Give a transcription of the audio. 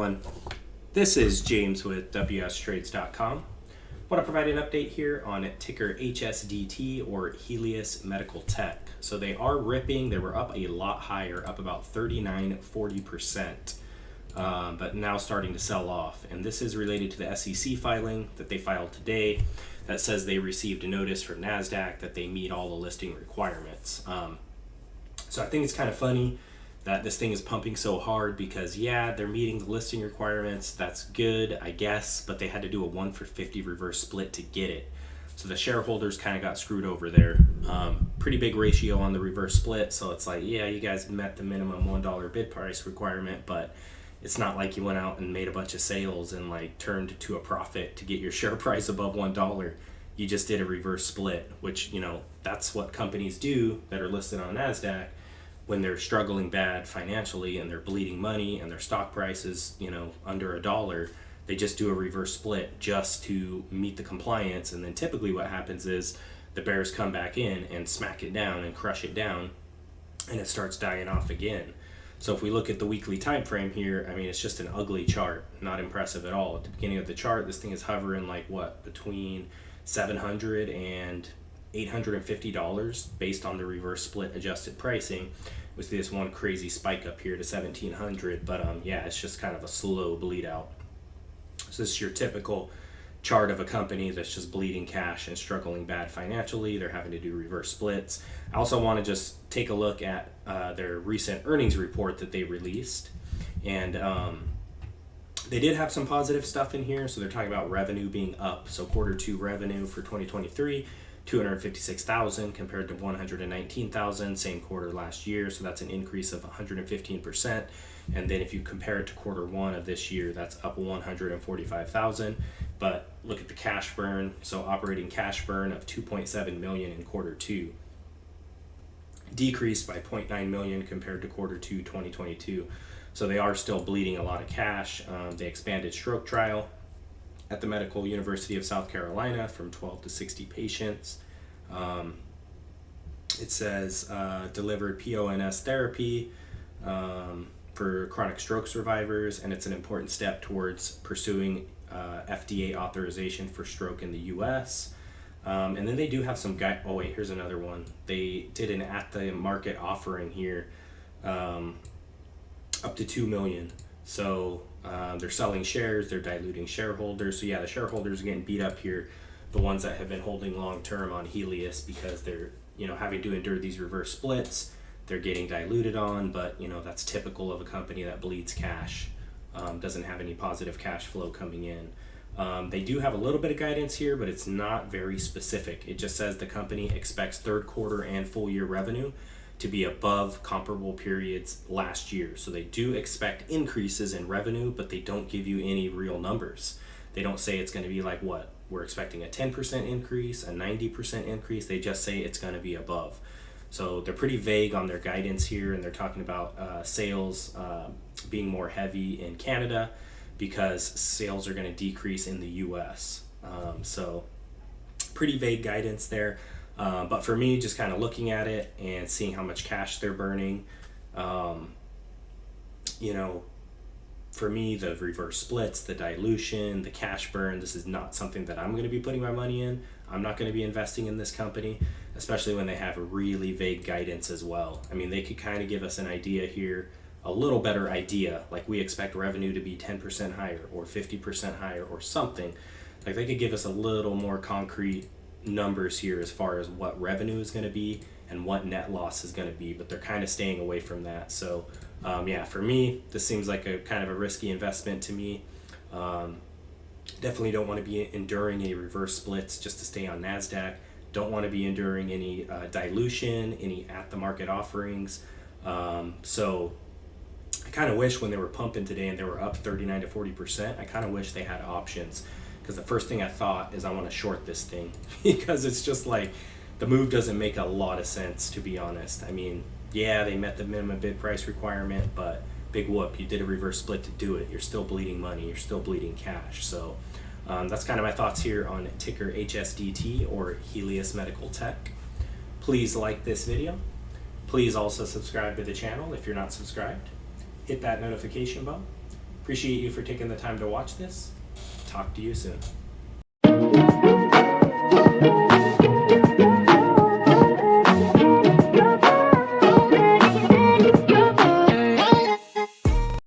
everyone, this is James with WSTrades.com. I want to provide an update here on ticker HSDT or Helius Medical Tech. So they are ripping. They were up a lot higher, up about 39-40%, but now starting to sell off. And this is related to the SEC filing that they filed today that says they received a notice from NASDAQ that they meet all the listing requirements. So I think it's kind of funny that this thing is pumping so hard because, yeah, they're meeting the listing requirements. That's good, I guess, but they had to do a 1-for-50 reverse split to get it. So the shareholders kind of got screwed over there. Pretty big ratio on the reverse split. So it's like, yeah, you guys met the minimum $1 bid price requirement, but it's not like you went out and made a bunch of sales and like turned to a profit to get your share price above $1. You just did a reverse split, which, you know, that's what companies do that are listed on NASDAQ. When they're struggling bad financially and they're bleeding money and their stock price is, you know, under $1, they just do a reverse split just to meet the compliance. And then typically what happens is the bears come back in and smack it down and crush it down, and it starts dying off again. So if we look at the weekly time frame here, I mean, it's just an ugly chart, not impressive at all. At the beginning of the chart, this thing is hovering like what, between $700 and $850 based on the reverse split adjusted pricing. We see this one crazy spike up here to $1,700, but yeah, it's just kind of a slow bleed out. So this is your typical chart of a company that's just bleeding cash and struggling bad financially. They're having to do reverse splits. I also want to just take a look at their recent earnings report that they released, and they did have some positive stuff in here. So they're talking about revenue being up. So Q2 revenue for 2023, $256,000 compared to $119,000 same quarter last year. So that's an increase of 115%. And then if you compare it to Q1 of this year, that's up 145,000. But look at the cash burn. So operating cash burn of 2.7 million in Q2, decreased by 0.9 million compared to Q2 2022. So they are still bleeding a lot of cash. They expanded stroke trial at the Medical University of South Carolina from 12 to 60 patients. It says delivered PONS therapy for chronic stroke survivors, and it's an important step towards pursuing FDA authorization for stroke in the US. And then they do have some oh wait, here's another one. They did an at the market offering here, up to 2 million. So they're selling shares, they're diluting shareholders. So yeah, the shareholders are getting beat up here, the ones that have been holding long term on Helius, because they're, you know, having to endure these reverse splits. They're getting diluted on, but you know, that's typical of a company that bleeds cash, doesn't have any positive cash flow coming in. They do have a little bit of guidance here, but it's not very specific. It just says the company expects Q3 and full year revenue to be above comparable periods last year. So they do expect increases in revenue, but they don't give you any real numbers. They don't say it's going to be like what, we're expecting a 10% increase, a 90% increase. They just say it's going to be above. So they're pretty vague on their guidance here, and they're talking about sales being more heavy in Canada because sales are going to decrease in the US. So pretty vague guidance there. But for me, just kind of looking at it and seeing how much cash they're burning, you know, for me, the reverse splits, the dilution, the cash burn, this is not something that I'm going to be putting my money in. I'm not going to be investing in this company, especially when they have really vague guidance as well. I mean, they could kind of give us an idea here, a little better idea, like we expect revenue to be 10% higher or 50% higher or something. Like they could give us a little more concrete numbers here as far as what revenue is going to be and what net loss is going to be, but they're kind of staying away from that. So yeah, for me, this seems like a kind of a risky investment to me. Definitely don't want to be enduring any reverse splits just to stay on NASDAQ. Don't want to be enduring any dilution, any at the market offerings. So I kind of wish when they were pumping today and they were up 39 to 40%, I kind of wish they had options. Because the first thing I thought is I want to short this thing because it's just like the move doesn't make a lot of sense, to be honest. I mean, yeah, they met the minimum bid price requirement, but big whoop, you did a reverse split to do it. You're still bleeding money, you're still bleeding cash. So that's kind of my thoughts here on ticker HSDT or Helius Medical Tech. Please like this video. Please also subscribe to the channel if you're not subscribed. Hit that notification bell. Appreciate you for taking the time to watch this. Talk to you soon.